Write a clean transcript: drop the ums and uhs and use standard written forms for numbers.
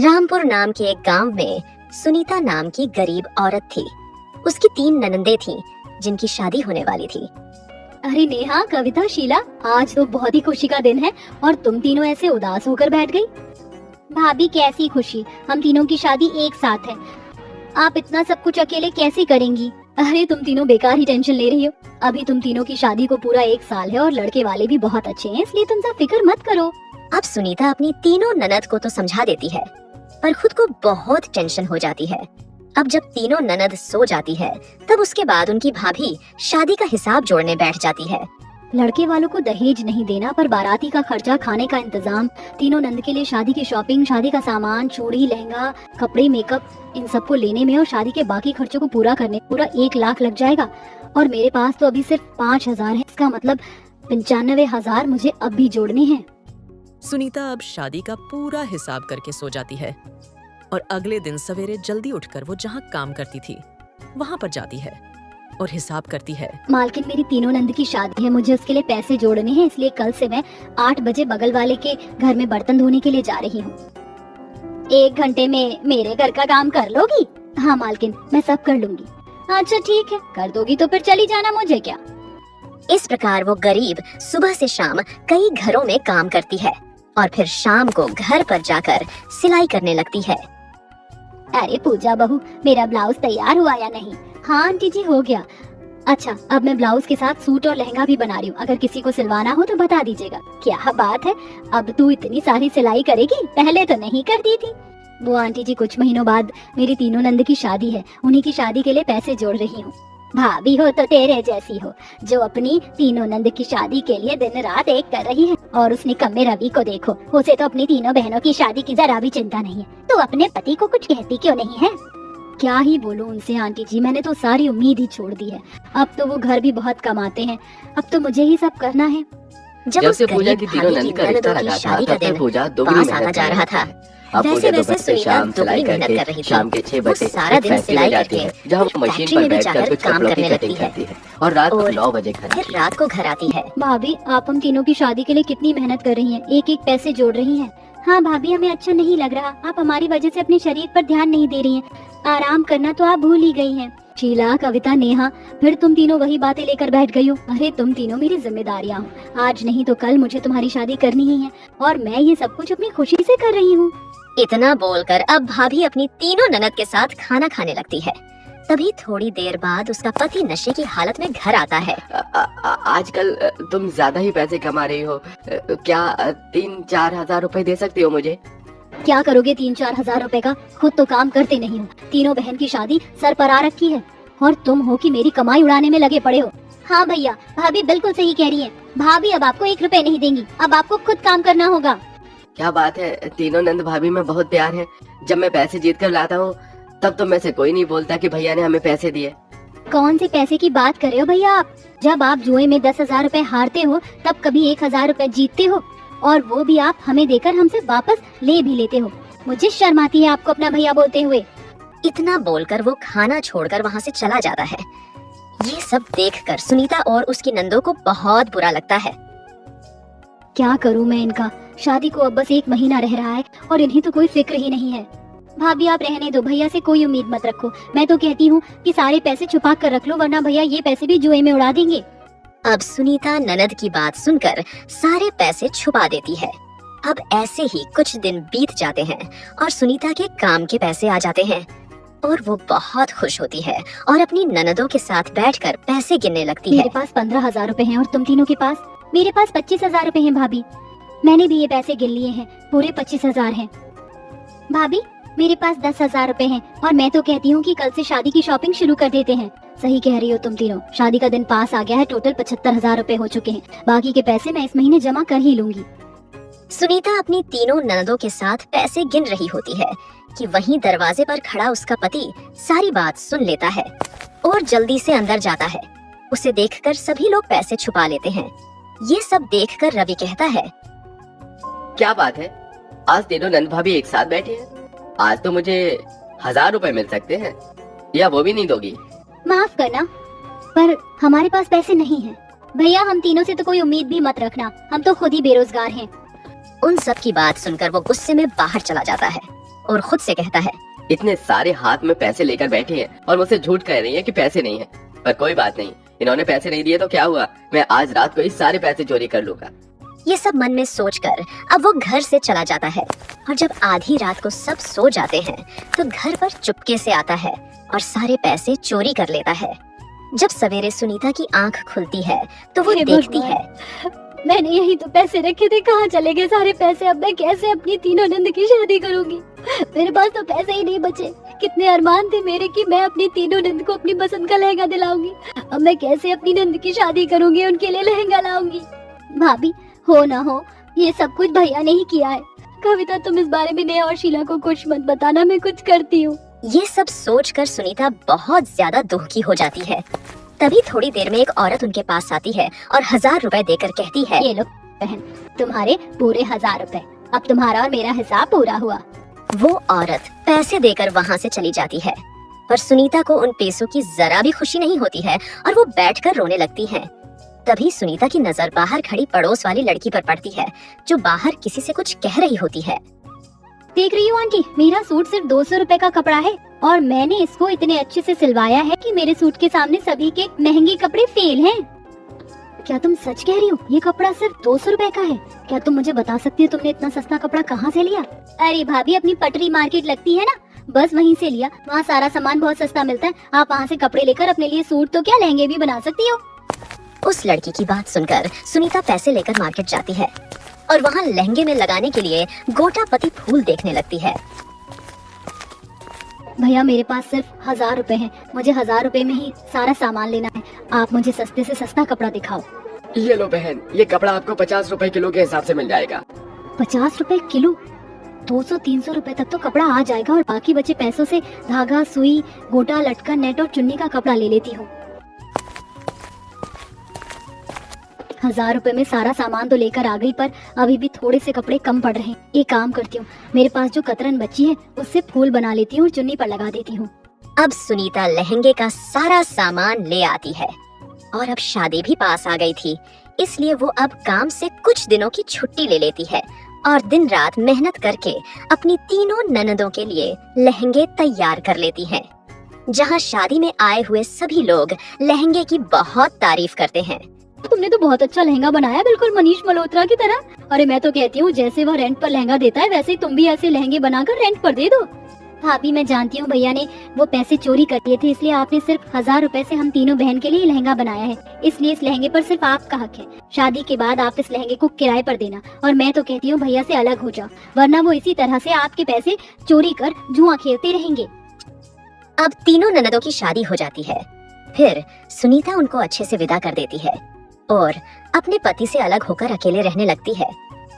रामपुर नाम के एक गांव में सुनीता नाम की गरीब औरत थी। उसकी 3 ननंदे थीं, जिनकी शादी होने वाली थी। अरे नेहा, कविता, शीला, आज तो बहुत ही खुशी का दिन है और तुम तीनों ऐसे उदास होकर बैठ गई। भाभी कैसी खुशी, हम तीनों की शादी एक साथ है। आप इतना सब कुछ अकेले कैसे करेंगी? अरे तुम तीनों बेकार ही टेंशन ले रही हो। अभी तुम तीनों की शादी को पूरा 1 साल है और लड़के वाले भी बहुत अच्छे हैं, इसलिए तुम सब फिक्र मत करो। अब सुनीता अपनी तीनों ननद को तो समझा देती है, पर खुद को बहुत टेंशन हो जाती है। अब जब तीनों ननद सो जाती है, तब उसके बाद उनकी भाभी शादी का हिसाब जोड़ने बैठ जाती है। लड़के वालों को दहेज नहीं देना, पर बाराती का खर्चा, खाने का इंतजाम, तीनों नंद के लिए शादी की शॉपिंग, शादी का सामान, चूड़ी, लहंगा, कपड़े, मेकअप, इन सबको लेने में और शादी के बाकी खर्चों को पूरा करने पूरा 1 लाख लग जाएगा। और मेरे पास तो अभी सिर्फ 5,000 है। इसका मतलब 95,000 मुझे अब भी जोड़ने हैं। सुनीता अब शादी का पूरा हिसाब करके सो जाती है और अगले दिन सवेरे जल्दी उठकर वो जहाँ काम करती थी वहाँ पर जाती है और हिसाब करती है। मालकिन, मेरी तीनों नंद की शादी है, मुझे उसके लिए पैसे जोड़ने हैं, इसलिए कल से मैं 8 बजे बगल वाले के घर में बर्तन धोने के लिए जा रही हूँ। 1 घंटे में मेरे घर का काम कर लोगी? हाँ मालकिन, मैं सब कर लूंगी। अच्छा ठीक है, कर दोगी तो फिर चली जाना, मुझे क्या। इस प्रकार वो गरीब सुबह से शाम कई घरों में काम करती है और फिर शाम को घर पर जाकर सिलाई करने लगती है। अरे पूजा बहू, मेरा ब्लाउज तैयार हुआ या नहीं? हाँ आंटी जी, हो गया। अच्छा, अब मैं ब्लाउज के साथ सूट और लहंगा भी बना रही हूँ, अगर किसी को सिलवाना हो तो बता दीजिएगा। क्या बात है, अब तू इतनी सारी सिलाई करेगी? पहले तो नहीं करती थी। वो आंटी जी, कुछ महीनों बाद मेरी तीनों नंद की शादी है, उन्हीं की शादी के लिए पैसे जोड़ रही हूँ। भाभी हो तो तेरे जैसी हो, जो अपनी तीनों नंद की शादी के लिए दिन रात एक कर रही है। और उस निकम्मे रवि को देखो, उसे तो अपनी तीनों बहनों की शादी की जरा भी चिंता नहीं है। तो अपने पति को कुछ कहती क्यों नहीं है? क्या ही बोलूं उनसे आंटी जी, मैंने तो सारी उम्मीद ही छोड़ दी है। अब तो वो घर भी बहुत कमाते हैं, अब तो मुझे ही सब करना है। जब उस पूजा की तीनों नंद का रिश्ता लगा था, तब तक पूजा दोगुनी मेहनत जा रहा था। वैसे सुनीता दोगुनी मेहनत कर रही थी। शाम के 6 बजे सारा दिन सिलाई करके जहाँ वो मशीन पर बैठकर कुछ कपड़ों की कटिंग करती है और रात को 9 बजे फिर रात को घर आती है। भाभी, आप हम तीनों की शादी के लिए कितनी मेहनत कर रही हैं, एक एक पैसे जोड़ रही हैं। हाँ भाभी, हमें अच्छा नहीं लग रहा, आप हमारी वजह से अपने शरीर पर ध्यान नहीं दे रही हैं। आराम करना तो आप भूल ही गई हैं। शीला, कविता, नेहा, फिर तुम तीनों वही बातें लेकर बैठ गई हो। अरे तुम तीनों मेरी जिम्मेदारियाँ हो, आज नहीं तो कल मुझे तुम्हारी शादी करनी ही है और मैं ये सब कुछ अपनी खुशी से कर रही हूँ। इतना बोलकर अब भाभी अपनी तीनों ननद के साथ खाना खाने लगती है। तभी थोड़ी देर बाद उसका पति नशे की हालत में घर आता है। आजकल तुम ज्यादा ही पैसे कमा रही हो, क्या 3-4 हजार रुपए दे सकती हो मुझे? क्या करोगे 3-4 हजार रुपए का? खुद तो काम करते नहीं हो, तीनों बहन की शादी सर पर आ रखी है और तुम हो कि मेरी कमाई उड़ाने में लगे पड़े हो। हाँ भैया, भाभी बिल्कुल सही कह रही है। भाभी अब आपको 1 रुपए नहीं देंगी, अब आपको खुद काम करना होगा। क्या बात है, तीनों नंद भाभी में बहुत प्यार है। जब मैं पैसे जीत कर लाता हूँ तब तो मैं से कोई नहीं बोलता कि भैया ने हमें पैसे दिए। कौन से पैसे की बात कर रहे हो भैया आप? जब आप जुए में 10,000 रुपए हारते हो तब कभी 1,000 रुपए जीतते हो, और वो भी आप हमें देकर हमसे वापस ले भी लेते हो। मुझे शर्म आती है आपको अपना भैया बोलते हुए। इतना बोलकर वो खाना छोड़कर वहाँ से चला जाता है। ये सब देखकर सुनीता और उसकी नंदों को बहुत बुरा लगता है। क्या करूँ मैं इनका? शादी को अब बस 1 महीना रह रहा है और इन्हें तो कोई फिक्र ही नहीं है। भाभी आप रहने दो, भैया से कोई उम्मीद मत रखो। मैं तो कहती हूँ कि सारे पैसे छुपा कर रख लो, वरना भैया ये पैसे भी जुए में उड़ा देंगे। अब सुनीता ननद की बात सुनकर सारे पैसे छुपा देती है। अब ऐसे ही कुछ दिन बीत जाते हैं और सुनीता के काम के पैसे आ जाते हैं और वो बहुत खुश होती है और अपनी ननदों के साथ बैठकर पैसे गिनने लगती है। मेरे पास 15,000 रुपए हैं और तुम तीनों के पास? मेरे पास 25,000 रुपए हैं भाभी, मैंने भी ये पैसे गिन लिए हैं, पूरे 25,000 हैं। भाभी मेरे पास 10,000 रुपए हैं और मैं तो कहती हूँ कि कल से शादी की शॉपिंग शुरू कर देते हैं। सही कह रही हो तुम तीनों, शादी का दिन पास आ गया है, टोटल 75,000 रुपए हो चुके हैं। बाकी के पैसे मैं इस महीने जमा कर ही लूंगी। सुनीता अपनी तीनों ननदों के साथ पैसे गिन रही होती है कि वहीं दरवाजे पर खड़ा उसका पति सारी बात सुन लेता है और जल्दी से अंदर जाता है। उसे देखकर सभी लोग पैसे छुपा लेते हैं। ये सब देखकर रवि कहता है, क्या बात है, आज तीनों नंद भाभी एक साथ बैठी हैं। आज तो मुझे 1,000 रुपए मिल सकते हैं, या वो भी नहीं दोगी? माफ करना, पर हमारे पास पैसे नहीं हैं। भैया हम तीनों से तो कोई उम्मीद भी मत रखना, हम तो खुद ही बेरोजगार हैं। उन सब की बात सुनकर वो गुस्से में बाहर चला जाता है। और खुद से कहता है, इतने सारे हाथ में पैसे लेकर बैठी हैं और मुझसे झूठ कह रही हैं कि पैसे नहीं है। पर कोई बात नहीं, इन्होंने पैसे नहीं दिए तो क्या हुआ, मैं आज रात को ही सारे पैसे चोरी कर लूंगा। ये सब मन में सोचकर अब वो घर से चला जाता है और जब आधी रात को सब सो जाते हैं तो घर पर चुपके से आता है और सारे पैसे चोरी कर लेता है। जब सवेरे सुनीता की आंख खुलती है तो वो हे देखती भगवान। है मैंने यही तो पैसे रखे थे, कहाँ चले गए सारे पैसे? अब मैं कैसे अपनी तीनों नंद की शादी करूंगी? मेरे पास तो पैसे ही नहीं बचे। कितने अरमान थे मेरे कि मैं अपनी तीनों नंद को अपनी पसंद का लहंगा दिलाऊंगी। अब मैं कैसे अपनी नंद की शादी करूंगी, उनके लिए लहंगा लाऊंगी? भाभी, हो ना हो, ये सब कुछ भैया ने ही किया है। कविता, तुम इस बारे में नेहा और शीला को कुछ मत बताना, मैं कुछ करती हूँ। ये सब सोचकर सुनीता बहुत ज्यादा दुखी हो जाती है। तभी थोड़ी देर में एक औरत उनके पास आती है और 1000 रुपए देकर कहती है, ये लो बहन, तुम्हारे पूरे 1000 रुपए। अब तुम्हारा और मेरा हिसाब पूरा हुआ। वो औरत पैसे देकर वहाँ से चली जाती है। पर सुनीता को उन पैसों की जरा भी खुशी नहीं होती है और वो बैठकर रोने लगती है। तभी सुनीता की नजर बाहर खड़ी पड़ोस वाली लड़की पर पड़ती है जो बाहर किसी से कुछ कह रही होती है। देख रही हो आंटी, मेरा सूट सिर्फ 200 रुपए का कपड़ा है और मैंने इसको इतने अच्छे से सिलवाया है कि मेरे सूट के सामने सभी के महंगे कपड़े फेल हैं। क्या तुम सच कह रही हो? ये कपड़ा सिर्फ 200 रुपए का है? क्या तुम मुझे बता सकती हो तुमने इतना सस्ता कपड़ा कहाँ से लिया? अरे भाभी, अपनी पटरी मार्केट लगती है ना, बस वहीं से लिया। वहाँ सारा सामान बहुत सस्ता मिलता है। आप वहाँ से कपड़े लेकर अपने लिए सूट तो क्या लहंगे भी बना सकती हो। उस लड़की की बात सुनकर सुनीता पैसे लेकर मार्केट जाती है और वहाँ लहंगे में लगाने के लिए गोटापति फूल देखने लगती है। भैया, मेरे पास सिर्फ 1000 रुपए हैं। मुझे 1000 रुपए में ही सारा सामान लेना है। आप मुझे सस्ते से सस्ता कपड़ा दिखाओ। ये लो बहन, ये कपड़ा आपको 50 रुपए किलो के हिसाब से मिल जाएगा। 50 रुपए किलो? 200-300 रुपए तक तो कपड़ा आ जाएगा और बाकी बचे पैसों से धागा, सुई, गोटा, लटकन, नेट और चुन्नी का कपड़ा ले लेती हूँ। 1000 रुपए में सारा सामान तो लेकर आ गई, पर अभी भी थोड़े से कपड़े कम पड़ रहे हैं। एक काम करती हूँ, मेरे पास जो कतरन बची है उससे फूल बना लेती हूँ और चुन्नी पर लगा देती हूँ। अब सुनीता लहंगे का सारा सामान ले आती है और अब शादी भी पास आ गई थी, इसलिए वो अब काम से कुछ दिनों की छुट्टी ले लेती है और दिन रात मेहनत करके अपनी तीनों ननदों के लिए लहंगे तैयार कर लेती है। जहाँ शादी में आए हुए सभी लोग लहंगे की बहुत तारीफ करते हैं। तुमने तो बहुत अच्छा लहंगा बनाया, बिल्कुल मनीष मल्होत्रा की तरह। अरे मैं तो कहती हूँ, जैसे वो रेंट पर लहंगा देता है वैसे ही तुम भी ऐसे लहंगे बनाकर रेंट पर दे दो। भाभी, मैं जानती हूँ भैया ने वो पैसे चोरी कर लिए थे, इसलिए आपने सिर्फ 1000 रुपए से हम तीनों बहन के लिए लहंगा बनाया है। इसलिए इस लहंगे पर सिर्फ आपका हक है। शादी के बाद आप इस लहंगे को किराए पर देना और मैं तो कहती हूँ भैया से अलग हो जाओ, वरना वो इसी तरह से आपके पैसे चोरी कर जुआ खेलते रहेंगे। अब तीनों ननदों की शादी हो जाती है। फिर सुनीता उनको अच्छे से विदा कर देती है और अपने पति से अलग होकर अकेले रहने लगती है।